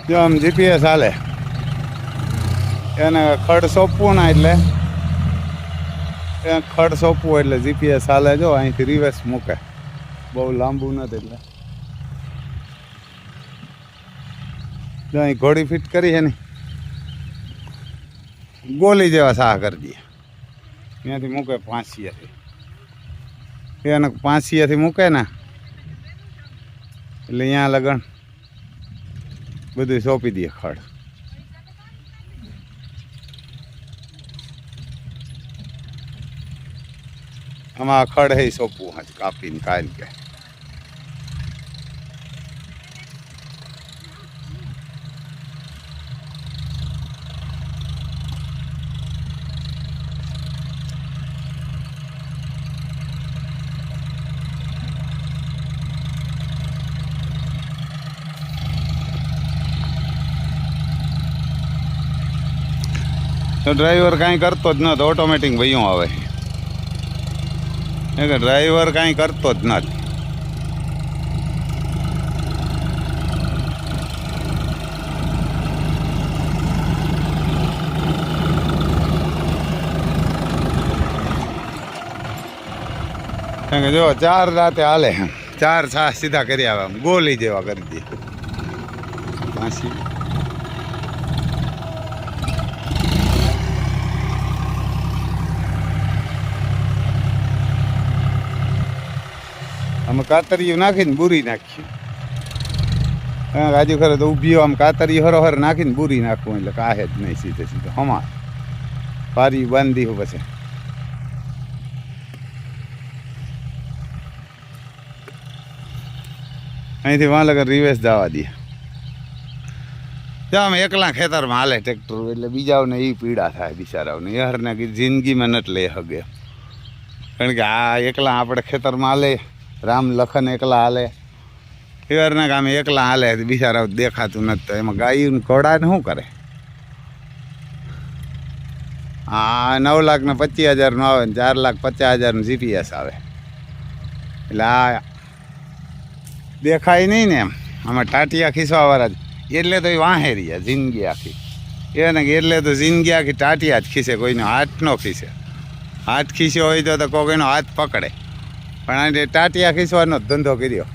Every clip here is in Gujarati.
જો આમ જીપીએસ હાલે એને ખડ સોંપવું ના એટલે ખડ સોંપવું એટલે જીપીએસ હાલે. જો અહીંથી રિવર્સ મૂકે, બહુ લાંબુ નથી એટલે. જો અહીં ઘોડી ફિટ કરી છે ને, ગોલી જેવા સાહ કરી દઈએ. ત્યાંથી મૂકે પાંચિયાથી, એને પાંચિયાથી મૂકે ને એટલે અહીંયા લગન બધું સોંપી દઈએ ખડ. આમાં ખડ હે સોંપવું હા કાપીને કાઢી કે. તો ડ્રાઈવર કાંઈ કરતો જ નહોતો, ઓટોમેટિક વયું આવે. કે ડ્રાઈવર કાંઈ કરતો જ નથી. કારણ કે જો 4 રાતે હાલે, 4 છા સીધા કરી આવે, આમ ગોલી જેવા કરી દે. પાછી અમે કાતરીયું નાખીને બુરી નાખ્યું. રાજુ ખરે તો ઊભી આમ કાતરીયું હરોહર નાખીને બુરી નાખવું એટલે કાહે જ નહીં સીધે સીધો હમા પારી બાંધી પછી. અહીંથી વાં લગન રિવેસ જવા દે. ત્યાં અમે એકલા ખેતરમાં હાલે ટ્રેક્ટર એટલે બીજાઓને એ પીડા થાય બિચારાઓને. યારને જિંદગીમાં નથી લઈ શકે, કારણ કે આ એકલા આપણે ખેતરમાં હાલે, રામ લખન એકલા હાલે, એવારના કામ એકલા હાલે, બિચારા દેખાતું નથી. તો એમાં ગાયું ઘોડાને શું કરે? હા 9,25,000 આવે ને 4,50,000 જીપીએસ આવે એટલે આ દેખાય નહીં ને. એમ આમાં ટાટિયા ખીસવાવાળા જ એટલે તો એ વાહે રહ્યા જિંદગી આખી. એને એટલે તો જિંદગી આખી ટાટિયા જ ખીસે, કોઈનો હાથ ન ખીસે. હાથ ખીસ્યો હોય તો કોઈનો હાથ પકડે, પણ આ ટાટિયા ખીસવાનો ધંધો કર્યો,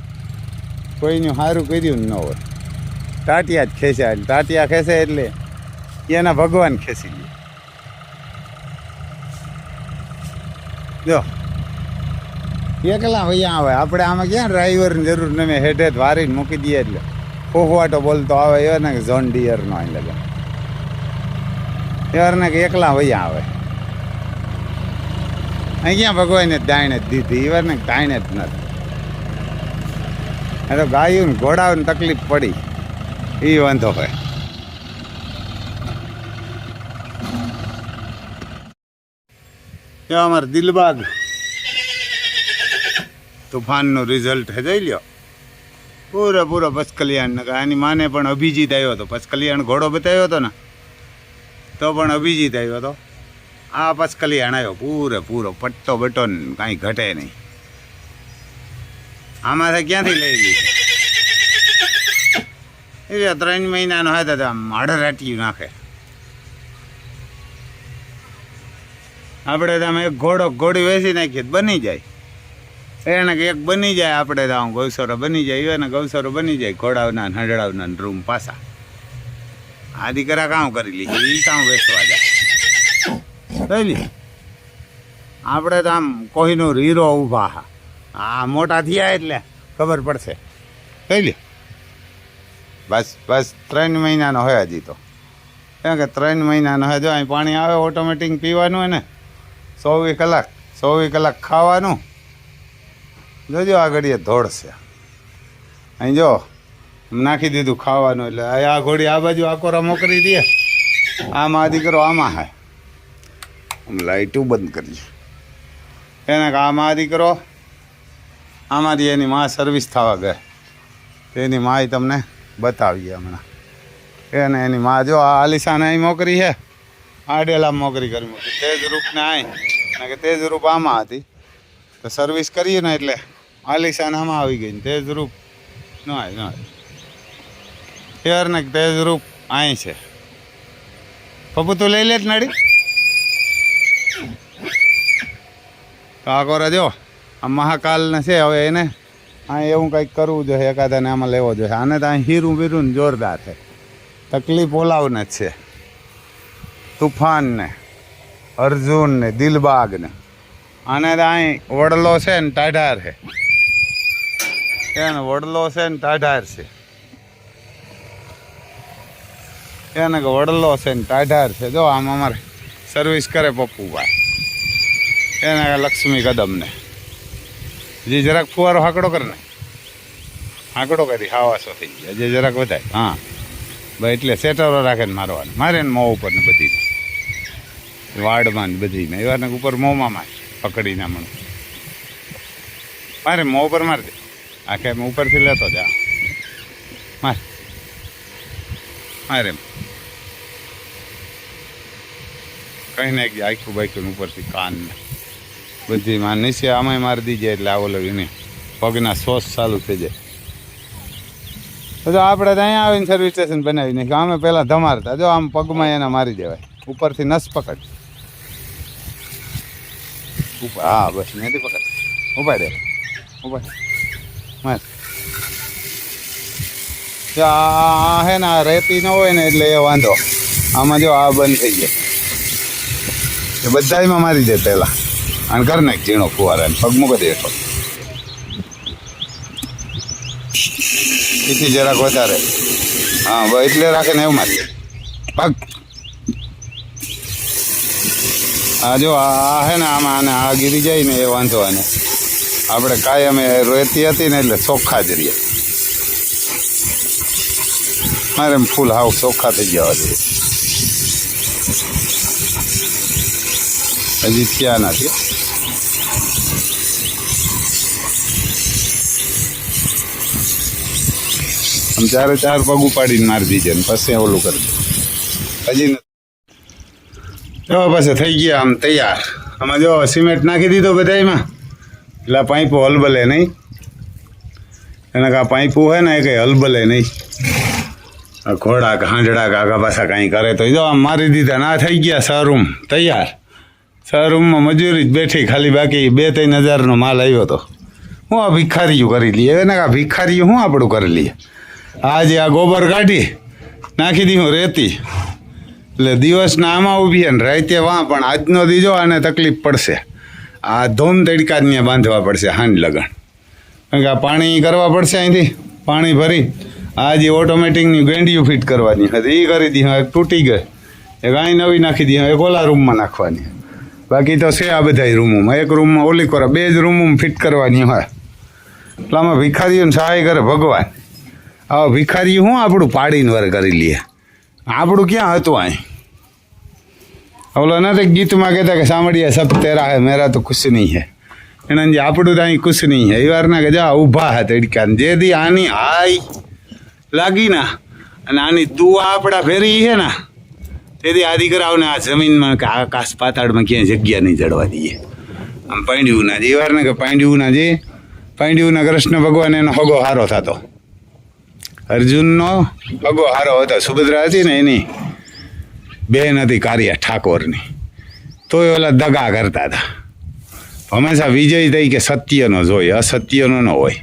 કોઈનું સારું કર્યું ન હોય. ટાટિયા જ ખેંચ્યા, ટાટિયા ખેંચે એટલે એના ભગવાન ખેંચી લે. જો એકલા વૈયા આવે, આપણે આમાં ક્યાં ડ્રાઈવરની જરૂર નહીં, હેઠે જ વારીને મૂકી દઈએ એટલે ખોખવાટો બોલતો આવે. એ ને કે ઝોન ડિયરનો અહીં લગે એવારને કે એકલા વૈયા આવે. અહીં ક્યાં ભગવાને દાણે જ દીધી, એવારને દાણે જ નથી. એ તો ગાયું ઘોડાઓને તકલીફ પડી એ વાંધો હોય. અમારે દિલબાગ તોફાનનું રિઝલ્ટ હે જોઈ લ્યો પૂરો પચકલિયાણ. આની માને પણ અભિજીત આવ્યો હતો, પચકલિયાણ ઘોડો બતાવ્યો હતો ને તો પણ અભિજીત આવ્યો હતો. આ પચકલિયાણ આવ્યો પૂરો પટ્ટો બટો કાંઈ ઘટે નહીં. આમાંથી ક્યાંથી લઈ લીધું? એ 3 મહિનાનો હતો તો આમ આડરાટિયું નાખે. આપણે તો આમ એક ઘોડી વેચી નાખીએ બની જાય. એને કે એક બની જાય, આપણે તો આમ ગૌસરો બની જાય, એને ગૌસરો બની જાય. ઘોડાવના હંડળાવના રૂમ પાછા આ દીકરા કામ કરી લીધી, એ કામ વેચવા જાય. લી આપણે તો આમ કોઈનો હીરો ઊભા હા મોટા થયા એટલે ખબર પડશે. કઈ લે બસ 3 મહિનાનો હોય હજી તો. કેમ કે 3 મહિનાનો હોય. જો અહીં પાણી આવે ઓટોમેટિક પીવાનું હોય ને, 24 કલાક ખાવાનું. જોજો આ ઘડીએ ધોળશે. અહીં જો નાખી દીધું ખાવાનું એટલે આ ઘોડી આ બાજુ આકોરા મોકરી દે. આમાં દીકરો આમાં હે, લાઈટું બંધ કરીએ એને કે આમાં દીકરો આમાંથી એની માં સર્વિસ થવા ગઈ. એની માએ તમને બતાવીએ હમણાં. એને એની માં જો આ આલિશાને અહીં મોકરી છે, આડેલા મોકરી કરી મૂકી. તેજ રૂપને અહીં કે તેજ રૂપ આમાં હતી તો સર્વિસ કરીએ ને એટલે આલિશાન આમાં આવી ગઈ ને તેજ રૂપ ન આવી. યાર ને તેજરૂપ અહીં છે. પપ્પુ તું લઈ લે જ નાડી કાકોરા જો આ મહાકાલને છે હવે એને આ એવું કંઈક કરવું જોઈએ, એકાદાને આમાં લેવો જોઈએ. આને તો અહીં હીરું બીરું ને જોરદાર છે. તકલીફ ઓલાવને જ છે, તુફાન ને અર્જુન ને દિલબાગ ને. આને તો અહીં વડલો છે ને ટાઢાર છે, એને વડલો છે ને ટાઢાર છે, એને કે વડલો છે ને ટાઢાર છે. જો આમ અમારે સર્વિસ કરે પપ્પુભાઈ, એને લક્ષ્મી કદમને જે જરાક ફુવારો હાકડો કરે ને, હાકડો કરી હાવાસો થઈ ગયા, જે જરાક વધાય. હા ભાઈ એટલે સેટરો રાખે ને મારવાનું, મારે ને મોં ઉપર ને બધી વાડમાં ને બધીને એવાને ઉપર મોંમાં મારે પકડીને મને મારે મોં ઉપર મારી દે. આખે ઉપરથી લેતો જા મારે મારે કંઈ ને આખું બાઈકું ઉપરથી કાન ને બધી માં નીચે આમાંય મારી દીજે એટલે આવો લવી નહીં પગના સોસ ચાલુ થઈ જાય. તો આપણે તો અહીંયા આવીને સર્વિસ સ્ટેશન બનાવી નાખ્યું. અમે પહેલાં ધમારતા, જો આમ પગમાં એના મારી દેવાય ઉપરથી નસ પકડ ઉપર. હા બસ નથી પકડ, ઉપાડે ઉપાડ માર. જો આ હે ને આ રેતી ન હોય ને એટલે એ વાંધો. આમાં જો આ બંધ થઈ જાય એ બધામાં મારી દે પહેલાં અને કરી નાખ ઝીણો ફુવારા પગ મૂકી દે એટલો. એથી જરાક વધારે હા બસ એટલે રાખે ને એવું મારી દે પગ. હા જો આ હે ને આમાં આને આ ગીરી જાય ને એ વાંધો. આને આપણે કાયમ રેતી હતી ને એટલે ચોખ્ખા જ રહીએ. મારે એમ ફૂલ હાવ ચોખ્ખા થઈ જવા જોઈએ. હજી થયા નથી. આમ ચારે ચાર પગ ઉપાડીને મારી દીજે ને પછી ઓલું કરી દે. હજી જો પછી થઈ ગયા આમ તૈયાર. આમાં જો સિમેન્ટ નાખી દીધો બધામાં એટલે પાઇપો હલબલે નહીં. એને કાં પાઇપો હોય ને એ કંઈ હલબલે નહીં. ઘોડા કે હાંજડા કે આગા પાછા કાંઈ કરે તો જો આમ મારી દીધા ના થઈ ગયા. 6 રૂમ તૈયાર. 6 રૂમમાં મજૂરી જ બેઠી ખાલી, બાકી 2-3 હજારનો માલ આવ્યો હતો. હું આ ભિખારીયું કરી લઈએ એને કાં ભિખારીયું હું આપણું કરી લઈએ. આજે આ ગોબર કાઢી નાખી દીધું રેતી એટલે દિવસના આમાં ઊભી ને રાતે વાં. પણ આજનો દીજો આને તકલીફ પડશે. આ ધોમ તડકાને બાંધવા પડશે હાંજ લગણ, કારણ કે આ પાણી કરવા પડશે. અહીંથી પાણી ભરી આ જે ઓટોમેટિકની ગેંડિયું ફિટ કરવાની હતી એ કરી દીધી. એક તૂટી ગઈ, એક અહીં નવી નાખી દીધી, એક ઓલા રૂમમાં નાખવાની. બાકી તો છે આ બધા રૂમોમાં. એક રૂમમાં ઓલી કરો, 2 જ રૂમમાં ફિટ કરવાની હોય. એટલે આમાં ભિખારીઓને સહાય કરે ભગવાન. હવે ભિખારી હું આપણું પાડીને વર કરી લઈએ. આપણું ક્યાં હતું અહીં? ઓલો નથી ગીતમાં કહેતા કે સાંભળીએ સબ તેરા હે મેરા તો કુછ નહીં હે. એના જે આપણું તો અહીં કુછ નહીં હે. એ વારના કે જા ઊભા હે તડકાને. જે દી આની હાઈ લાગી ના અને આની દુઆ આપણા ફેરી છે ને તેથી આ દીકરાઓને આ જમીનમાં કે આકાશ પાતાળમાં ક્યાંય જગ્યા નહીં જડવા દઈએ. આમ પાંડ્યું ના જે એ વારના કે પાંડ્યું ના કૃષ્ણ ભગવાન એનો હગો હારો થતો. અર્જુનનો હગો હારો હતો. સુભદ્રા હતી ને એની બેન હતી કારિયા ઠાકોરની. તો એ ઓલા દગા કરતા હતા. હંમેશા વિજય થઈ કે સત્યનો જોઈએ, અસત્યનો ન હોય.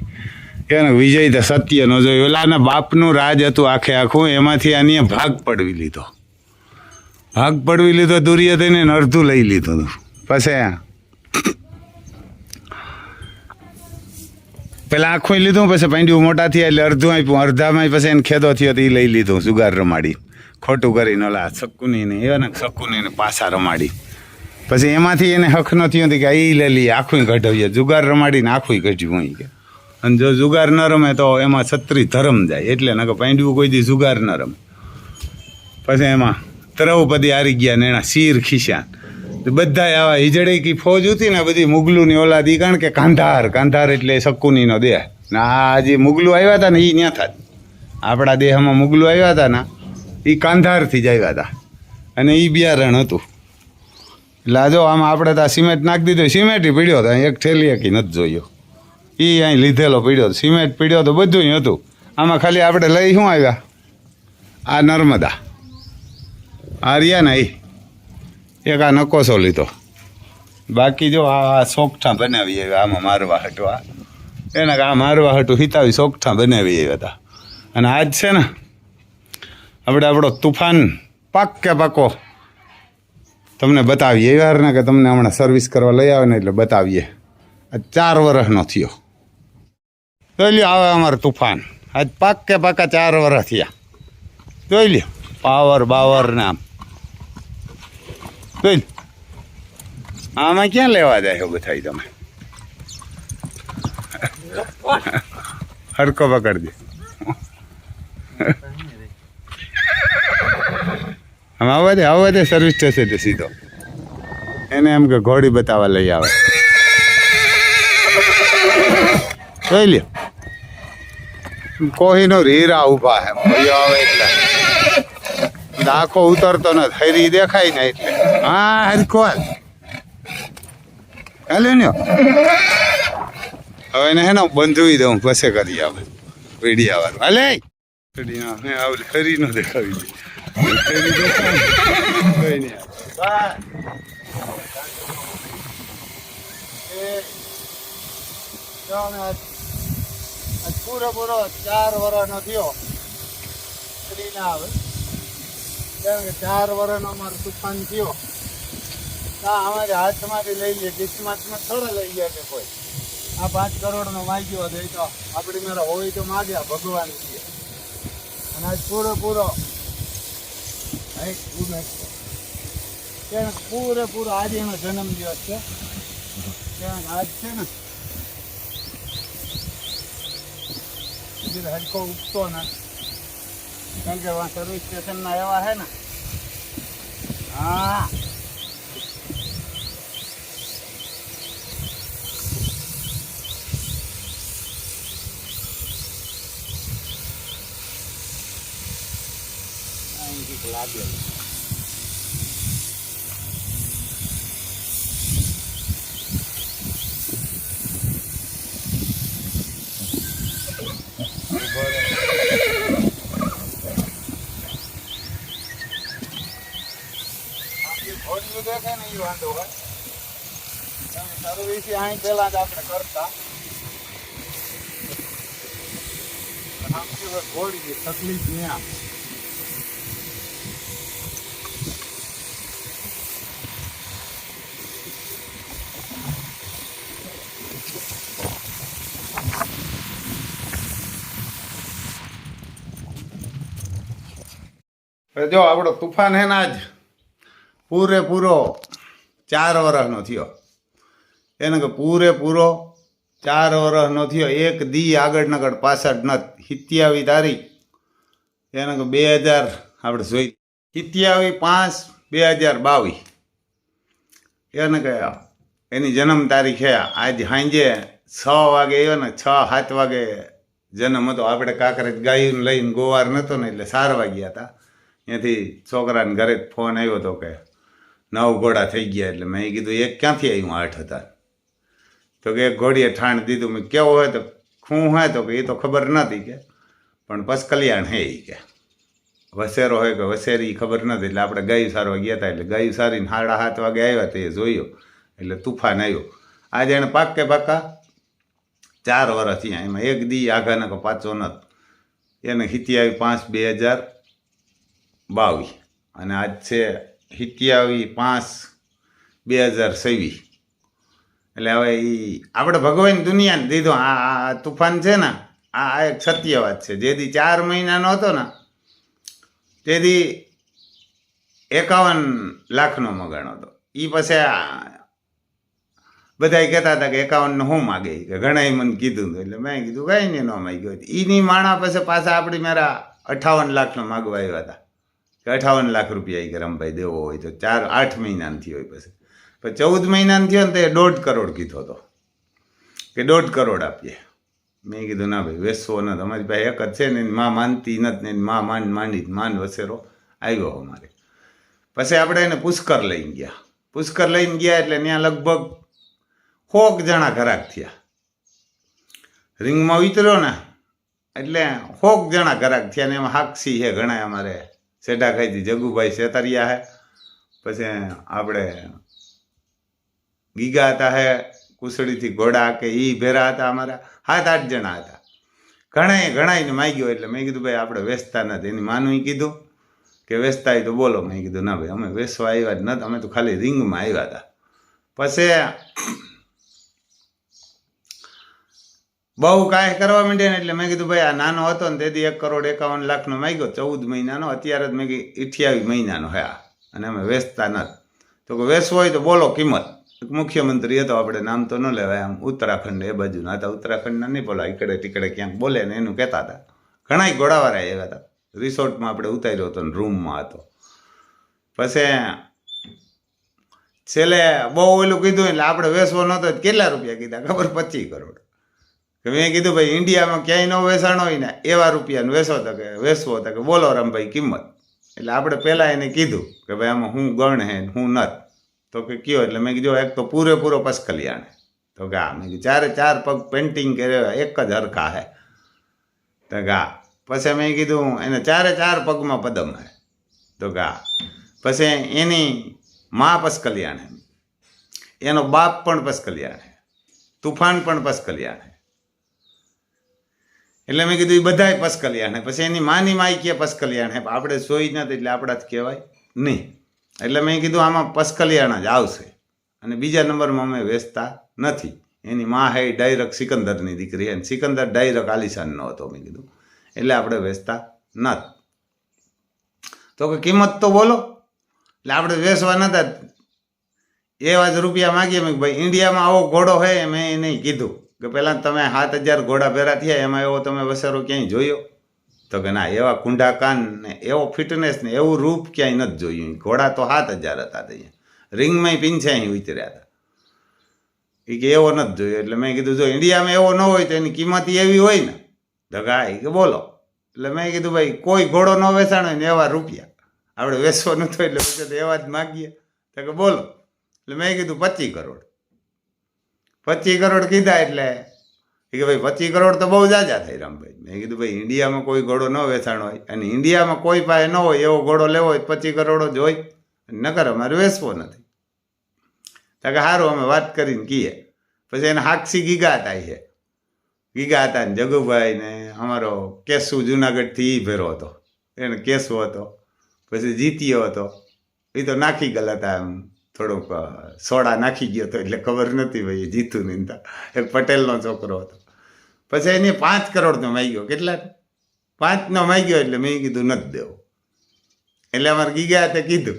એને વિજય તો સત્યનો જોઈએ. ઓલાના બાપનું રાજ હતું આખે આખું. એમાંથી આની ભાગ પડવી લીધો. દુર્યોધને અડધું લઈ લીધું હતું. પછી પેલા આખું લીધું, પછી પાંડ્યું મોટા થયા એટલે અડધું આપ્યું. અડધામાં પછી એને ખેદો થયો તો એ લઈ લીધું જુગાર રમાડી ખોટું કરીને. ઓલા શકુનીને એવા ને શકુનીને પાછા રમાડી. પછી એમાંથી એને હક ન થયું કે એ લઈ લઈએ આખું કઢાવીએ. જુગાર રમાડીને આખું કઢ્યું હોય કે. અને જો જુગાર ન રમે તો એમાં છત્રી ધરમ જાય. એટલે નકર પાંડ્યું કોઈ દી જુગાર ન રમે. પછી એમાં દ્રૌપદી હારી ગયા ને એના શીર ખીસ્યા. બધા આવા હિજડેકી ફોજ હતી ને બધી મુગલુની ઓલાદ. એ કારણ કે કાંધાર એટલે શકુનીનો દેહ. ને આ જે મુગલું આવ્યા હતા ને એ ત્યાં થાય. આપણા દેહમાં મુગલું આવ્યા હતા ને એ કાંધારથી જ આવ્યા હતા અને એ બિયારણ હતું. એટલે આ જો આમાં આપણે તો સિમેન્ટ નાખી દીધો. સિમેન્ટ પીડ્યો હતો. એક ઠેલી એકી નથી જોયો. એ અહીં લીધેલો પીડ્યો. સિમેન્ટ પીડ્યો તો બધું હતું. આમાં ખાલી આપણે લઈ શું આવ્યા આ નર્મદા આ રહ્યા ને એક આ નકોસો લીધો. બાકી જો આ સોગઠા બનાવી આવ્યા આમાં મારવા હટવા એના આ મારવા હટું હિતાવી સોગઠા બનાવી આવ્યા હતા. અને આજ છે ને આપણે આપણો તુફાન પાકે પાકો તમને બતાવીએ એ વાર ને કે તમને હમણાં સર્વિસ કરવા લઈ આવે ને એટલે બતાવીએ. આ 4 વર્ષનો થયો જોઈ લ્યો. આવે અમારો તુફાન આજ પાકે પાકા 4 વર્ષ થયા. જોઈ લ્યો પાવર બાવર ને આમ જોઈ આમાં ક્યાં લેવા જાય બધા તમે હરકો પકડજે. આમ આવવા દે સર્વિસ સ્ટેશન સીધો એને એમ કે ઘોડી બતાવવા લઈ આવે. જોઈ લ્યો કોહીનો હીરા ઊભા હે આવે એટલે આખો ઉતરતો નથી હરી દેખાય ને એટલે હા હરખો હાલે ને હવે એને હે ને બંધવી દઉં પછી કરી આવે વીડિયા વાળું હાલે હરી નો દેખાવી પૂરો 4 વર્ષનો થયો ના આવે 4 વર્ષનો અમારો તુફાન થયો. અમારે હાથમાંથી લઈ લઈએ કિસ્મતમાં થોડા લઈ ગયા કે કોઈ આ 5 કરોડનો માગ્યો હતો એ તો આપણી મારા હોય તો માગ્યા ભગવાન છે. અને આજ પૂરો પૂરેપૂરો આજે એનો જન્મ દિવસ છે. આજ છે ને હરકો ઉગતો ને કારણ કે વहाँ સર્વિસ સ્ટેશનના એવા હે ને હા લાગે દેખાય ને એ વાંધો હોય સર્વિસ અહીં પેલા જ આપણે કરતા ઘોડી તકલીફ ત્યાં જો આપણો તુફાન હે ને આજ પૂરેપૂરો 4 વર્ષનો થયો. એને કે પૂરેપૂરો 4 વર્ષનો થયો. એક દી આગળ નગળ પાછળ નથી. 27 તારીખ એને કે 2000 આપણે જોઈ 27/5/2022 એને કે એની જન્મ તારીખ છે. આજ સાંજે 6 વાગે આવ્યો ને 6-7 વાગે જન્મ હતો. આપણે કાંકરેજ ગાયું લઈને ગોવાર નહોતો ને એટલે 4 વાગ્યા હતા. ત્યાંથી છોકરાને ઘરે ફોન આવ્યો હતો કે 9 ઘોડા થઈ ગયા. એટલે મેં કીધું એક ક્યાંથી આવ્યું 8 હતા તો કે એક ઘોડીએ ઠાણ દીધું. મેં કેવો હોય તો શું હોય તો કે એ તો ખબર નથી કે પણ પસ કલ્યાણ હે એ કે વસેરો હોય કે વસેરી ખબર નથી. એટલે આપણે ગાયું સારવા ગયા હતા એટલે ગાયું સારીને 7:30 વાગે આવ્યા તો એ જોયો એટલે તુફાન આવ્યો. આજે એને પાકે પાકા 4 વર્ષ થયા. એમાં એક દી આઘાને પાછો નથી. એને 27/5/2022 અને આજ છે 27/5/2026. એટલે હવે એ આપણે ભગવાન દુનિયાને દીધો. આ તુફાન છે ને આ એક સત્ય વાત છે. જેથી 4 મહિનાનો હતો ને તેથી 51 લાખનો મગાણો હતો. એ પછી બધા કહેતા હતા કે 51 શું માગે કે ઘણા મને કીધું એટલે મેં કીધું કાંઈ નહીં ન માગ્યો. એની માણા પછી પાછા આપણી મારા 58 લાખનો માગવા આવ્યા હતા કે 58 લાખ રૂપિયા એ કે રમભાઈ દેવો હોય તો 8 મહિનાથી હોય. પછી 14 મહિનાથી થયો ને તો એ 1.5 કરોડ કીધો હતો કે 1.5 કરોડ આપીએ. મેં કીધું ના ભાઈ વેચવો નથી. અમારી પાસે એક જ છે ને એની માં માનતી નથી ને એની માં માંડ વસેરો આવ્યો અમારે. પછી આપણે એને પુષ્કર લઈને ગયા. પુષ્કર લઈને ગયા એટલે ત્યાં લગભગ 100 જણા ઘરાક થયા. રિંગમાં ઉતર્યો ને એટલે 100 જણા ઘરાક થયા ને એમાં હાક્ષી છે ઘણા અમારે સેઢા ખાઈથી જગુભાઈ સેતરિયા હે, પછી આપણે ગીગા હતા હે કુસડીથી ઘોડા કે એ ભેરા હતા અમારા 7-8 જણા હતા. ઘણાઈને માગ્યો એટલે મેં કીધું ભાઈ આપણે વેચતા નથી. એની માનું કીધું કે વેચતા હોય તો બોલો. મેં કીધું ના ભાઈ અમે વેચવા આવ્યા જ નથી, અમે તો ખાલી રિંગમાં આવ્યા હતા. પછી બહુ કાંઈ કરવા માંડ્યા ને એટલે મેં કીધું ભાઈ આ નાનો હતો ને તેથી 1,51,00,000 માગ્યો, 14 મહિનાનો. અત્યારે જ મેં કીધું 28 મહિનાનો હે અને અમે વેચતા નથી. તો કે વેચવો હોય તો બોલો કિંમત. એક મુખ્યમંત્રી હતો, આપણે નામ તો ન લેવાય, આમ ઉત્તરાખંડ એ બાજુના હતા. ઉત્તરાખંડના નહીં બોલા, ઈકડે ટીકડે ક્યાંક બોલે ને એનું કહેતા હતા. ઘણા ઘોડાવાળા એવા હતા. રિસોર્ટમાં આપણે ઉતાર્યો હતો ને રૂમમાં હતો. પછી છેલ્લે બહુ ઓલું કીધું એટલે આપણે વેચવો નહોતો. કેટલા રૂપિયા કીધા ખબર? 25 કરોડ. મેં કીધું ભાઈ ઇન્ડિયામાં ક્યાંય ન વેચાણ હોય ને એવા રૂપિયાને વેચવો હતો કે બોલો રામભાઈ કિંમત. એટલે આપણે પહેલાં એને કીધું કે ભાઈ આમાં હું ગણ હે હું નથી. તો કે કયો? એટલે મેં કીધું એક તો પૂરેપૂરો પસકલિયાણ. તો કે હા. મેં કીધું 4 પગ પેન્ટિંગ કર્યા એક જ હરખા હે. તો કે હા. પછી મેં કીધું એને 4 પગમાં પદમ હે. તો કે હા. પછી એની મા પસકલિયાણ હે, એનો બાપ પણ પસકલિયાણ હે, તુફાન પણ પસકલિયાણ હે. એટલે મેં કીધું એ બધાય પસકલિયાણ હે. પછી એની માની માઈકીએ પસકલિયાણ હે, આપણે સોઈ નથી એટલે આપણાથી કહેવાય નહીં. એટલે મેં કીધું આમાં પસકલિયાણ જ આવશે. અને બીજા નંબરમાં અમે વેચતા નથી. એની માં હે ડાયરેક્ટ સિકંદરની દીકરી, અને સિકંદર ડાયરેક્ટ આલિશાનનો હતો. મેં કીધું એટલે આપણે વેચતા નથી. તો કે કિંમત તો બોલો. એટલે આપણે વેચવા નતા, એવા જ રૂપિયા માગીએ. મેં ભાઈ ઇન્ડિયામાં આવો ઘોડો હે? મેં એને કીધું કે પહેલાં તમે 7,000 ઘોડા ભેરા થયા, એમાં એવો તમે વસેરો ક્યાંય જોયો? તો કે ના, એવા કુંડા કાન ને એવો ફિટનેસ ને એવું રૂપ ક્યાંય નથી જોયું. ઘોડા તો 7,000 હતા. અહીંયા રિંગમાં પીંછે અહીં ઉતર્યા હતા. એ કે એવો નથી જોયો. એટલે મેં કીધું જો ઇન્ડિયામાં એવો ન હોય તો એની કિંમત એવી હોય ને. ધગા એ કે બોલો. એટલે મેં કીધું ભાઈ કોઈ ઘોડો ન વેચાણ હોય ને એવા રૂપિયા આપણે વેચવો નતો, એટલે પછી એવા જ માગીએ. તો કે બોલો. એટલે મેં કીધું 25 કરોડ. 25 કરોડ કીધા. એટલે કે ભાઈ 25 કરોડ તો બહુ જાજા થાય રામભાઈ. મેં કીધું ભાઈ ઇન્ડિયામાં કોઈ ઘોડો ન વેચાણ હોય અને ઇન્ડિયામાં કોઈ પાસે ન હોય એવો ઘોડો લેવો હોય 25 કરોડ જ હોય, નકર અમારે વેચવો નથી. તો કે સારું અમે વાત કરીને કહીએ. પછી એને હાક્ષી ગીગા હતા. છે ગીગા હતા ને જગુભાઈ ને અમારો કેસુ જુનાગઢથી એ ભેરો હતો. એને કેસુ હતો. પછી જીત્યો હતો. એ તો નાખી ગયેલા હતા, એમ થોડુંક સોડા નાખી ગયો હતો એટલે ખબર નથી ભાઈ જીતું નહીં. એક પટેલનો છોકરો હતો. પછી એને 5 કરોડનો માગ્યો. કેટલા? 5નો માગ્યો. એટલે મેં કીધું નથી દેવો. એટલે અમારે ગીગા તે કીધું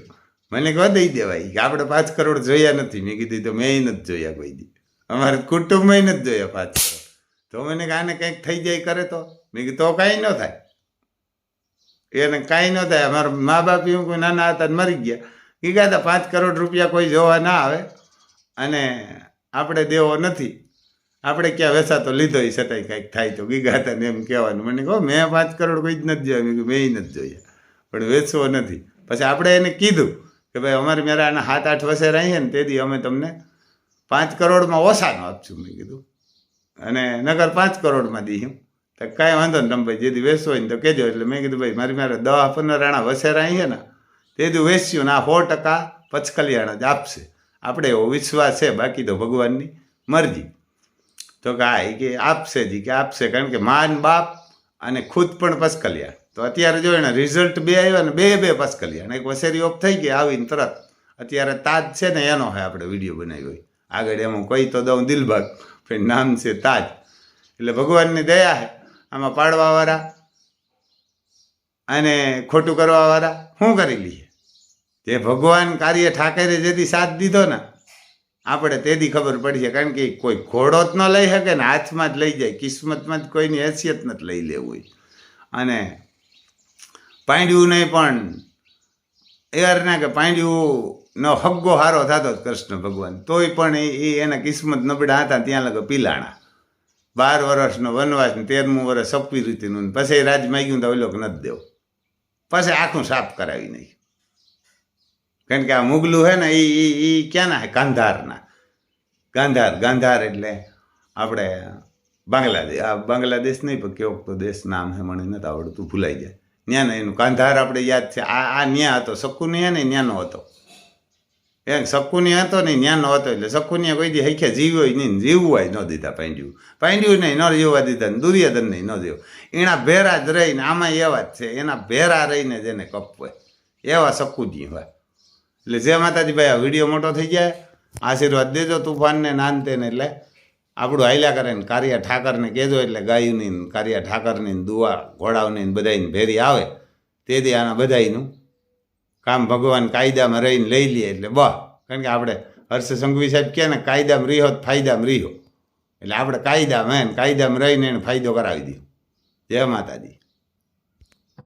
મને કહો દઈ દેવાય કે આપણે 5 કરોડ જોયા નથી. મેં કીધું તો મેં નથી જોયા કોઈ દી, અમારે કુટુંબમાં નથી જોયા 5 કરોડ. તો મને કે આને કંઈક થઈ જાય કરે તો? મેં કીધું તો કાંઈ ન થાય, એને કાંઈ ન થાય. અમારા મા બાપ એવું કોઈ નાના હતા મરી ગયા. ગીગા હતા 5 કરોડ રૂપિયા કોઈ જોવા ના આવે અને આપણે દેવો નથી. આપણે ક્યાં વેચાતો લીધો એ છતાંય કંઈક થાય તો ગીગા હતા ને એમ કહેવાનું. મને કહો મેં 5 કરોડ કોઈ જ નથી જોયા. મેં કીધું મેં નથી જોયા પણ વેચવો નથી. પછી આપણે એને કીધું કે ભાઈ અમારે મેરા આના 7-8 વસેરા છે ને તેથી અમે તમને 5 કરોડમાં ઓછાનો આપશું. મેં કીધું અને નગર 5 કરોડમાં દઈશું. તો કાંઈ વાંધો ને તમે ભાઈ જેથી વેચવો હોય ને તો કહેજો. એટલે મેં કીધું ભાઈ મારે 10-15 આણા વસેરા છે ને તેથી વેચ્યું ને આ 100% પચકલિયાણ જ આપશે. આપણે એવો વિશ્વાસ છે, બાકી તો ભગવાનની મરજી. તો કે હા કે આપશે જી કે આપશે, કારણ કે માન બાપ અને ખુદ પણ પચકલિયાણ. તો અત્યારે જો એને રિઝલ્ટ 2 આવ્યા ને 2 પચકલિયાણ. એક વસેરી ઓફ થઈ ગઈ આવીને તરત. અત્યારે તાજ છે ને એનો હોય આપણે વિડીયો બનાવ્યો હોય આગળ. એમાં કોઈ તો દઉં દિલબાગ પણ નામ છે તાજ. એટલે ભગવાનની દયા છે. આમાં પાડવાવાળા અને ખોટું કરવાવાળા શું કરી લઈએ? જે ભગવાન કાર્ય ઠાકરે જેથી સાથ દીધો ને આપણે તેથી ખબર પડી છે. કારણ કે કોઈ ઘોડો જ ન લઈ શકે ને હાથમાં જ લઈ જાય. કિસ્મતમાં જ કોઈની હેસિયત નથી લઈ લેવું. અને પાંડ્યું નહીં પણ એર ના કે પાંડ્યુંનો હગ્ગો હારો થતો કૃષ્ણ ભગવાન, તોય પણ એ એના કિસ્મત નબળા હતા ત્યાં લગે પીલાણા. 12 વર્ષનો વનવાસ ને 13મું વર્ષ સપવી રીતિનું. પછી રાજ માગ્યું તો ઓલો નથી દેવો. પછી આખું સાફ કરાવી નહીં. કારણ કે આ મુગલું હે ને એ ક્યાંના હે? ગાંધારના. ગાંધાર એટલે આપણે બાંગ્લાદેશ, આ બાંગ્લાદેશ નહીં પણ કેવોક તો દેશ નામ હે મને નથી આવડતું, ભૂલાઈ જાય. ન્યાનો એનું કાંધાર આપણે યાદ છે. આ ન્યા હતો શકુનિયા ને ન્યાનો હતો, એમ શકુનિયા હતો ને ન્યાનો હતો. એટલે શકુનિયા કોઈ દી હૈખે જીવ્યો નહીં, જીવવા ન દીધા. પાંડ્યું નહીં, ન જીવવા દીધા. દુર્યોધન નહીં, ન જીવ. એના ભેરા જ રહીને, આમાં એવા જ છે, એના ભેરા રહીને જેને કપવે એવા શકુજી હોય. એટલે જે માતાજી ભાઈ આ વિડીયો મોટો થઈ જાય, આશીર્વાદ દેજો તુફાનને, નાનતેને. એટલે આપણું હાલ્યા કરે ને કારિયા ઠાકરને કહેજો, એટલે ગાયુની કારિયા ઠાકરની દુઆ ઘોડાઓની બધાની ભેરી આવે તેથી આના બધાનું કામ ભગવાન કાયદામાં રહીને લઈ લે. એટલે બસ, કારણ કે આપણે હર્ષ સંઘવી સાહેબ કહે ને, કાયદામાં રીહો તો ફાયદામાં રીહો. એટલે આપણે કાયદામાં રહીને એને ફાયદો કરાવી દઈએ. જય માતાજી.